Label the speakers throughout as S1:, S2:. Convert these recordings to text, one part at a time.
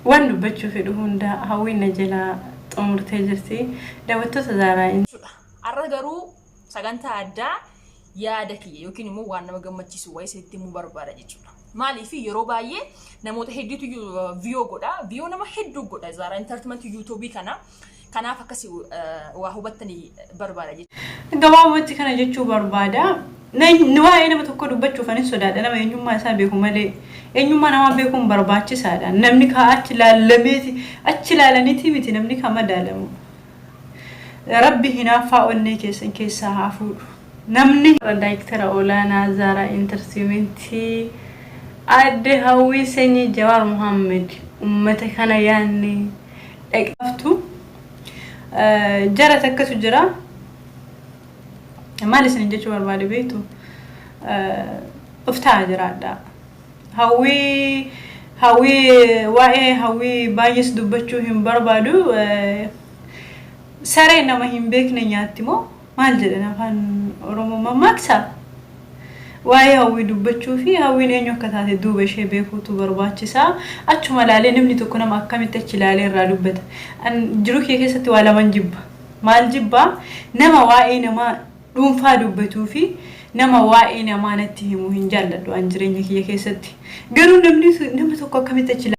S1: waan dubbachuu fedhu hunda hawwiin jala xumurtee jirti daawwattoota Zaaraa
S2: arra garuu sagantaa addaa yaada kiyya yookiin immoo waan nama gammachiisu waa'ee sitti himuu barbaada jechuudha. Maaliif yeroo baay'ee namoota hedduutu viyoo godha. Viyoo nama hedduu godha Zaaraa Entertainment YouTube kana. Kanaaf akkasii waa hubattanii barbaada jechuudha.
S1: Gabaabumatti kana jechuu barbaada. Waa'ee nama tokko dubbachuuf ani sodaadha. Nama eenyummaa isaa beeku malee eenyummaa nama beekuun barbaachisaadha. Namni ka achi ilaalaniiti miti namni ka madaalamu. Rabbi hinaaffaa onnee keessaa haa fuudhu. Namni daayirektara olaanaa Zaaraa Entertainment adde Hawwii Sanyii Jawaar Muhammad ummata kana yaanni dhaqaftu jara takkatu jira. Maal isin jechuu barbaade beektu uftaa jiraadha. Hawwii waa'ee Hawwii baay'ees dubbachuu hin barbaadu. Saree nama hin beekne nyaatti moo maal jedhan afaan Oromoo mammaaksa. Waa'ee Hawwii dubbachuu fi Hawwiin eenyu akka taate duuba ishee beekuutu barbaachisa. Achuma laalee namni tokko nama akkamitti achi laalee irraa dubbata. Jiruu kee keessatti waa lama jibba. Maal jibba? Nama waa'ee nama dhuunfaa dubbatuu fi nama waa'ee namaa natti himu hin jaalladhu an jireenya kiyya keessatti. Garuu nama tokko akkamitti achi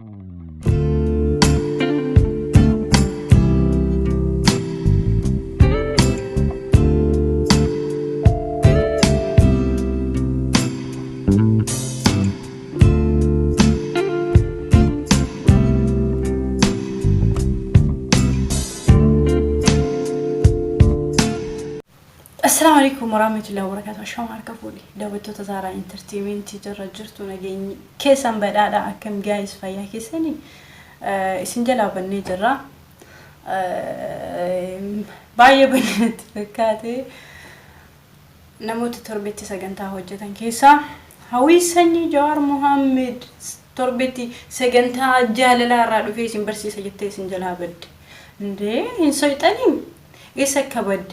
S1: السلام عليكم ورحمة الله وبركاته. شلون هركبولي دعوتو Zaaraa Entertainment جرى جرتو نجيني كيسان بدأ أكم جايز فيا كيسني سنجلا بني جرى باي بنت فكاتي نموت تربيتي سجنتها وجدان كيسا Hawwii Sanyii Jawaar Muhammad تربيتي سجنتها جاللا رادو في سنبرسي سجتة سنجلا بد ندي إنسويتاني إيش كبد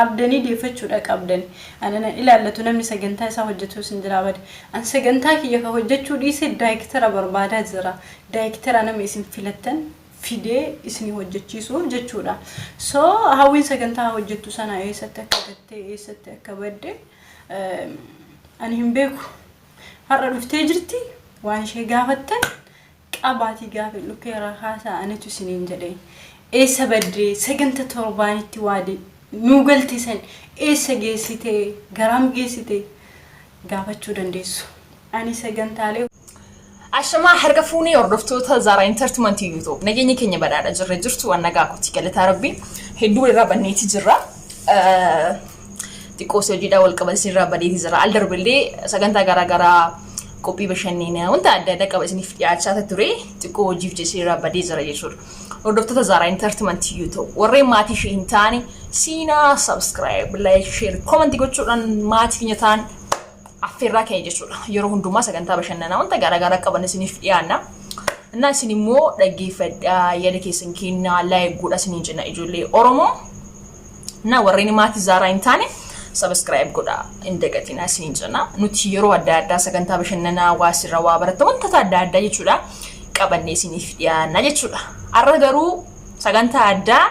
S1: abdani deefachuudha qabdan anana ilaalatu namni sagantaa isaa hojjetu sinjira bad an sagantaa kiyya ka hojjechuu dhiise daayirektara barbaadaa jira daayirektara nama isin filattan fidee isin hojjechiisu jechuudha so Hawwiin sagantaa hojjettu sana eessatti akka gattee eessatti akka badde ani hin beeku har'a dhuftee jirti waan ishee gaafattan qabaatii gaafe lukeera haasaa anitu isiniin jedhee eessa badde sagantaa torbaanitti waade nuugaltisan eessa geessite garam geessite gaafachuu dandeessu ani sagantaalee
S2: Ashama harka fuunii hordoftoota Zaaraa Entertainment YouTube nageenya keenya badhaadha jirtu waan nagaa kooti galata rabbi hedduu irraa banneeti jirra xiqqoo hojiidhaa wal qabatee irraa badeeti jira al darbillee sagantaa garaagaraa qophii bashannanaa wanta adda addaa qaba isiniif dhiyaachaa ture xiqqoo hojiif jecha irraa badee jira jechuudha hordoftoota Zaaraa Entertainment YouTube warreen maatii ishee hin taane Sina subscribe, like, share, comment gochuudhaan maatii keenya ta'an affeerraa keenya jechuudha. Yeroo hundumaa sagantaa bashannanaa wanta garaagaraa qaban isiniif dhiyaanna. Innaa isin immoo dhaggeeffadhaa yaada keessan kennaa like godhaa isiniin jenna ijoollee Oromoo. Innaa warreen maatii Zaaraa hin taane subscribe godhaa hin dagatinaa isiniin jenna. Nuti yeroo adda addaa sagantaa bashannanaa waa sirra waa baratta wanta adda addaa jechuudha qabannee isiniif dhiyaanna jechuudha. Arra garuu sagantaa addaa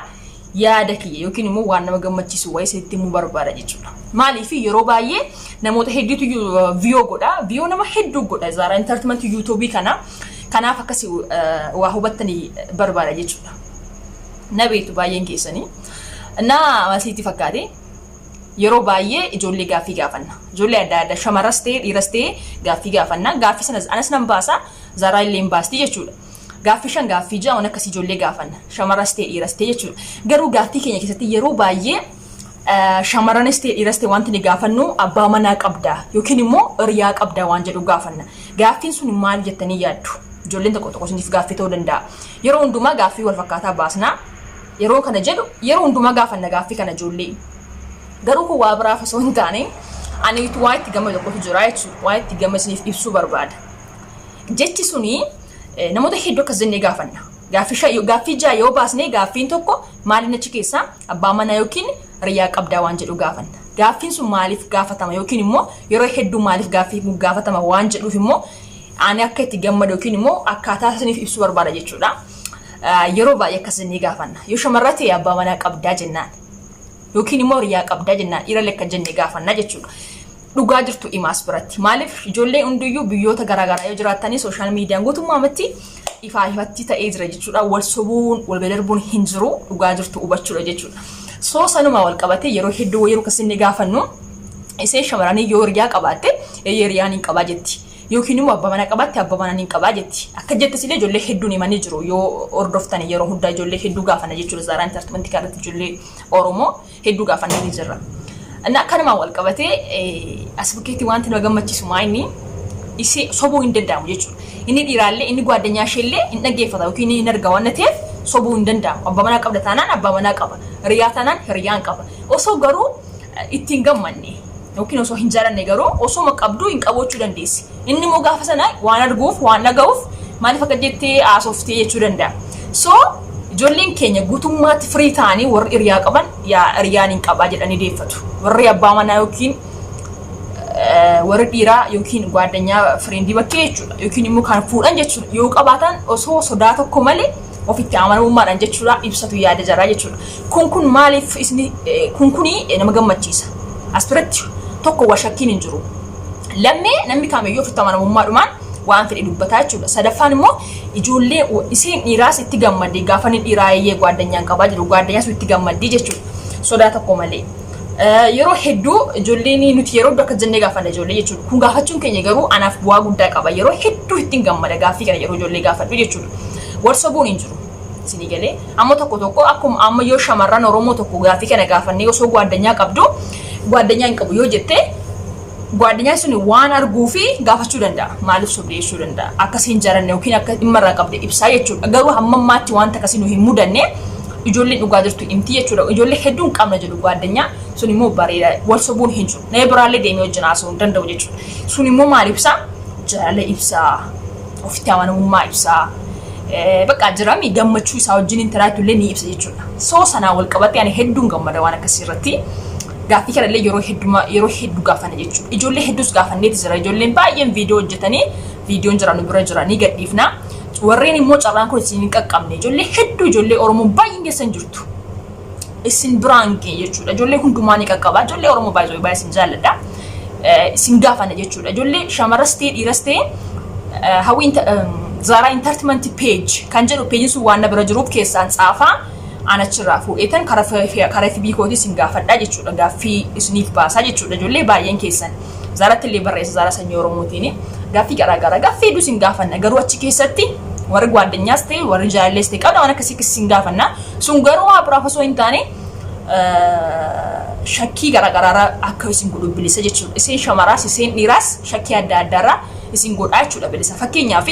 S2: yaada kiyya yookiin immoo waan nama gammachiisu waa'ee sitti himuu barbaada jechuudha. Maaliif yeroo baay'ee namoota hedduutu viyoo godha. Viyoo nama hedduu godha Zaaraa Entertainment YouTube kana. Kanaaf akkasii waa hubattanii barbaada jechuudha. Na beektu baay'een keessanii. Naa masiitti fakkaate yeroo baay'ee ijoollee gaaffii gaafanna. Ijoollee adda addaa shamarras ta'e dhiiras ta'e gaaffii gaafanna. Gaaffii sanas anas nan baasa Zaaraa illee hin baasti jechuudha. Gaaffii shan gaaffii ja'a akka ijoollee gaafanna shamarras ta'e dhiiras ta'e jechuudha. Garuu gaaffii keenya keessatti yeroo baay'ee shamarranis ta'e dhiiras ta'e wanti ni gaafannu abbaa manaa qabdaa yookiin immoo hiriyaa qabdaa waan jedhu gaafanna. Gaaffiin sun maal jettanii yaaddu? Ijoolleen tokko tokko isiniif gaaffii ta'uu danda'a. Yeroo hundumaa gaaffii wal fakkaataa baasnaa yeroo kana jedhu yeroo hundumaa gaafanna gaaffii kana ijoollee. Garuu kun waa biraaf osoo hin taane ani waa itti gama tokkotu jira jechuudha. Waa itti gama isiniif ibsuu barbaada. Jechi suni namoota hedduu akkas jennee gaafanna. Gaaffii ja'a yoo baasnee gaaffiin tokko maaliin achi keessaa abbaa manaa yookiin hiriyaa qabdaa waan jedhu gaafanna. Gaaffiin sun maaliif gaafatama yookiin immoo yeroo hedduu maaliif gaaffii gaafatama waan jedhuuf immoo ani akka itti gammadu yookiin immoo akkaataa isiniif ibsu barbaada jechuudha. Yeroo baay'ee akkasii ni gaafanna. Yoo shamarra ta'e abbaa manaa qabdaa jennaan yookiin immoo hiriyaa qabdaa jennaan dhiira lekka jennee gaafanna jechuudha. Dhugaa jirtu imaas biratti. Maaliif ijoollee hundiyyuu biyyoota garaagaraa yoo jiraatanii sooshaal miidiyaan guutummaatti ifaa ifatti ta'ee jira jechuudha. Wal sobuun wal darbuun hin jiru dhugaa jirtu hubachuudha jechuudha. Sanuma wal qabatee yeroo hedduu yeroo akkasii ni gaafannu isee shamarranii yoo hiriyaa qabaatte hiriyaan hin qabaa jetti. Yookiin immoo abbaa manaa qabaatte abbaa manaa hin qabaa jetti. Akka jettis illee ijoollee hedduun himanii jiru yoo hordoftan yeroo hundaa ijoollee hedduu gaafanna jechuudha. Zaaraa intartimentii kanatti ijoollee Oromoo hedduu gaafannee ni jirra. Akkanuma wal qabatee as bukkeetti wanti nama gammachiisu maayini isee sobuu hin danda'amu jechuudha. Inni dhiiraallee inni gwaaddanyaa isheellee hin dhaggeeffata yookiin hin arga waan ta'eef sobuu hin danda'amu. Abbaa manaa qabda taanaan abbaa manaa qaba. Hiriyaa taanaan hiriyaan qaba. Osoo garuu ittiin gammanne yookiin osoo hin jaalanne garuu osoo qabduu hin qabaachuu dandeessi. Inni immoo gaafa sana waan arguuf waan dhaga'uuf maaliif akka jettee haasoftee jechuu danda'a. Ijoolleen keenya guutummaatti firii ta'anii warri hiriyaa qaban hiriyaan hin qabaa jedhanii deeffatu. Warri abbaa manaa yookiin warri dhiiraa yookiin gwaaddanyaa firiindii bakkee jechuudha. Yookiin immoo kan fuudhan jechuudha. Yoo qabaatan osoo sodaa tokko malee ofitti amanamummaadhaan jechuudha ibsatu yaada jaraa jechuudha. Kun maaliif kuni nama gammachiisa. As biratti tokko waa shakkiin hin jiru. Lammee namni kamiyyuu ofitti amanamummaadhumaan waan fedhe dubbataa jechuudha. Sadaffaan immoo ijoollee iseen dhiiraas itti gammadde gaafa ni dhiiraa eeyyee gwaaddanyaan qabaa jiru gwaaddanyaan sun itti gammaddee jechuudha. Sodaa tokko malee. Yeroo hedduu ijoolleen nuti yeroo akka jennee gaafanna ijoollee jechuudha. Kun gaafachuun keenya garuu anaaf bu'aa guddaa qaba. Yeroo hedduu ittiin gammada gaaffii kana yeroo ijoollee gaafadhu jechuudha. Warsobuun hin jiru. Isinii galee amma tokko akkuma amma yoo shamarran Oromoo tokko gaaffii kana gaafannee osoo gwaaddanyaa qabdu gwaaddanyaa hin qabu yoo jettee gwaaddanyaa sun waan arguu fi gaafachuu danda'a. Maaliif sobdeessuu danda'a? Akkasii hin jaalanne yookiin akka dhimma irraa qabde ibsaa jechuudha. Garuu hamma ammaatti wanta akkasii nu hin mudanne ijoolleen dhugaa jirtu himti jechuudha. Ijoollee hedduun qabna jedhu gwaaddanyaa sun immoo bareeda wal sobuun hin jiru. Na biraallee deemee wajjin haasa'uu hin danda'u jechuudha. Sun immoo maal ibsaa? Jaalala ibsaa, ofitti amanamummaa ibsaa. Bakka jirami gammachuu isaa wajjin interaaktii illee ni ibsa jechuudha. Sanaa wal qabatee ani hedduun gammada waan akkasii irratti. Gaaffii kanallee yeroo hedduu gaafanna jechuudha. Ijoollee hedduus gaafanneeti jira. Ijoolleen baay'een viidiyoo hojjetanii viidiyoon jira nu bira jira ni gadhiifna. Warreen immoo carraan kun isin hin qaqqabne ijoollee hedduu ijoollee Oromoo baay'een keessan jirtu. Isin biraan ga'e jechuudha. Ijoollee hundumaa ni qaqqaba. Ijoollee Oromoo baay'ee isin jaalladha. Isin gaafanna jechuudha. Ijoollee shamarras ta'e dhiiras ta'e hawwiin Zaaraa intartimentii page kan jedhu peejiin sun waan na bira jiruuf keessaan tsaafaa anachirraa fuudheetan karaa FB kootis hin gaafadhaa jechuudha. Gaaffii isiniif baasaa jechuudha. Ijoollee baay'een keessan Zaaratti illee barreessa Zaaraa sanyii Oromootiin gaaffii garaagaraa gaaffii hedduu isin gaafanna. Garuu achi keessatti warri gwaaddanyaas ta'e warri jaalallees ta'e qabna waan akkasii isin gaafanna. Sun garuu waa biraaf osoo hin taane shakkii garaagaraa akka isin godhu bilisa jechuudha. Isin shamaraas isin dhiiraas shakkii adda addaarraa isin godhaa jechuudha bilisa. Fakkeenyaaf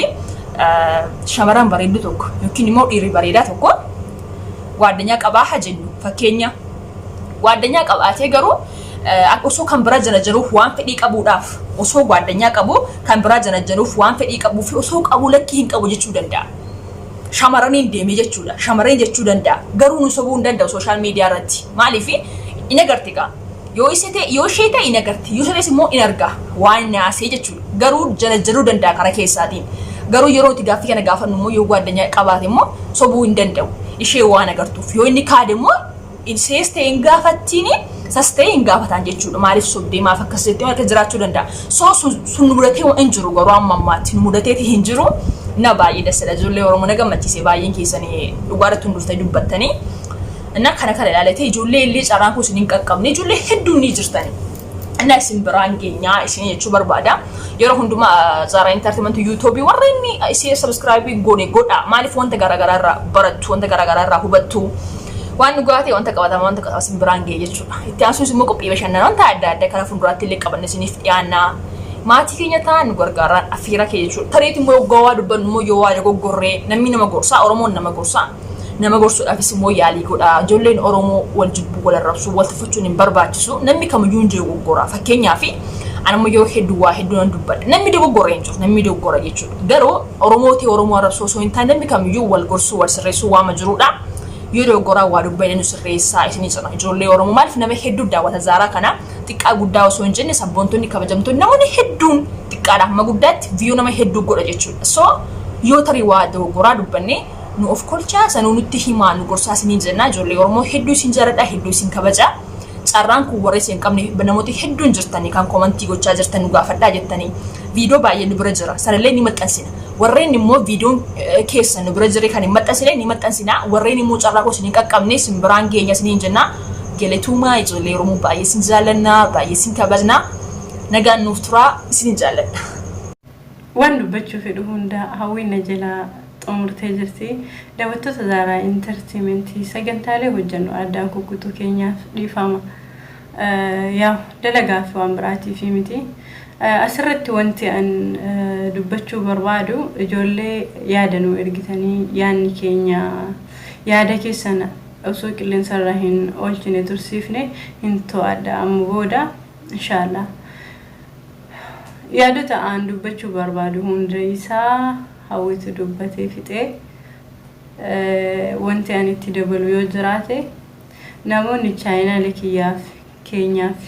S2: shamarran bareeddu tokko yookiin immoo dhiirri bareedaa tokko gwaaddanyaa qabaa haa jennu fakkeenya gwaaddanyaa qabaatee garuu osoo kan bira jala jiruuf waan fedhii qabuudhaaf osoo gwaaddanyaa qabu kan bira jala jiruuf waan fedhii qabuu fi osoo qabu lakkii hin qabu jechuu danda'a. Shamarraniin deemee jechuudha. Shamarreen jechuu danda'a. Garuu nu sobuu hin danda'u sooshaal miidiyaa irratti. Maaliif in agarti gaa yoo ishee ta'e in agarti yoo ta'es immoo in argaa waan naasee jechuudha. Garuu jala jiruu danda'a karaa keessaatiin. Garuu yeroo itti gaaffii kana gaafannu immoo yoo gwaaddanyaa qabaate immoo sobuu hin danda'u. Ishee waan agartuuf yoo inni kaade immoo isees ta'e hin gaafattiin sas ta'e hin gaafatan jechuudha. Maaliif sobdee maaf akkasitti akka jiraachuu danda'a. Sun mudatee hin jiru garuu amma ammaatti mudateeti hin jiru. Na baay'ee dassadha. Ijoollee Oromoo na gammachiise baay'een keessanii dhugaadhaan dhuftee dubbattanii. Na kana ilaalatee ijoollee illee carraan kun isin hin qaqqabne ijoollee hedduun ni jirtani. Inna isin biraan geenyaa isin jechuu barbaada. Yeroo hundumaa Zaaraa intartimentii YouTube warreen isin subscribe godha. Maaliif wanta garaagaraa irraa barattu wanta garaagaraa irraa hubattu. Waan dhugaatii wanta qabatamaa wanta qabatamaa isin biraan ga'e jechuudha. Itti aansuus immoo qophii bashannanaa wanta adda addaa karaa fuulduraatti illee qabanne isiniif dhiyaannaa. Maatii keenya ta'an gargaaraan afiira kee jechuudha. Tareetii immoo gowwaa dubbannu immoo yoo waa goggorree namni nama gorsaa Oromoon nama gorsaa. Nama gorsuudhaafis immoo yaalii godha. Ijoolleen Oromoo wal jibbuu wal arrabsuu wal tuffachuun hin barbaachisu. Namni kamiyyuu hin jiru goggoraa. Fakkeenyaaf anammoo yeroo hedduu waa hedduu nan dubbadha. Namni dogoggoree hin jiru. Namni dogoggora jechuudha. Garuu Oromooti Oromoo arrabsuu osoo hin taane namni kamiyyuu wal gorsuu wal sirreessuu waama jirudha. Yoo dogoggoraa waa dubbanne nu sirreessaa isinii cina. Ijoollee Oromoo maaliif nama hedduu daawwata Zaaraa kana xiqqaa guddaa osoo hin jenne sabboontonni kabajamtoonni namoonni hedduun xiqqaadha hamma guddaatti viyuu nama hedduu godha jechuudha. So yoo tarii waa dogoggoraa dubbanne nu of kolchaa sanuu nutti himaa nu gorsaa isiniin jennaa ijoollee Oromoo hedduu isin jaaladha hedduu isin kabaja. Carraan kun warra isin qabne namooti hedduun jirtanii kan komantii gochaa jirtan nu gaafadhaa jettanii viidiyoo baay'ee nu bira jira sanallee ni maxxansina. Warreen immoo viidiyoon keessa nu bira jirre kan hin maxxansine ni maxxansina. Warreen immoo carraa koo isin qaqqabne isin biraan geenya isiniin jennaa. Geletumaa ijoollee Oromoo baay'ee isin jaalladha baay'ee isin kabajna. Nagaan nuuf turaa isin jaalladha.
S1: Waan dubbachuu fedhu hunda hawwiina jala xumurtee jirti. Daawwattoota Zaaraa Intartiimentii sagantaalee hojjennu addaan kukkutuu keenyaaf dhiifama. Yaa dalagaa fi waan biraatiif miti. Asirratti wanti an dubbachuu barbaadu ijoollee yaada nu ergitanii yaadni keenya yaada keessan osoo qilleensarra hin oolchine tursiifne hin to'adda amma booda inshallah. Yaadota an dubbachuu barbaadu hunda isaa hawwitu dubbatee fixee wanti an itti dabalu yoo jiraate namoonni chaayinaala kiyyaaf keenyaaf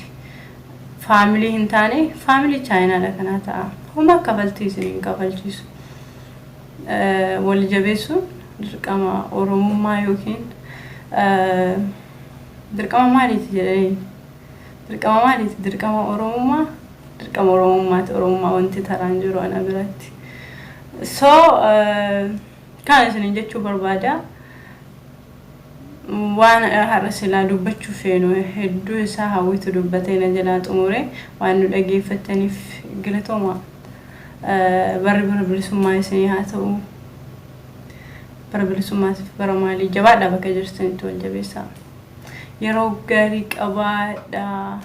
S1: faamilii hin taane faamilii chaayinaala kanaa ta'a. Huma kafaltii isiniin kafalchiisu. Wal jabeessuun dirqama Oromummaa yookiin dirqama maaliiti jedhanii dirqama maaliiti dirqama Oromummaa dirqama Oromummaati Oromummaa wanti taraan jiru ana biratti. So kan isiniin jechuu barbaada. Waan har'a silaa dubbachuu feenu hedduu isaa hawwitu dubbatee na jalaa xumure waan nu dhageeffataniif galatooma. Barri bilisummaa isinii haa ta'u. Bara bilisummaatiif bara maalii jabaadhaa bakka jirtanitti wal jabeessaa. Yeroo gaarii qabaadhaa.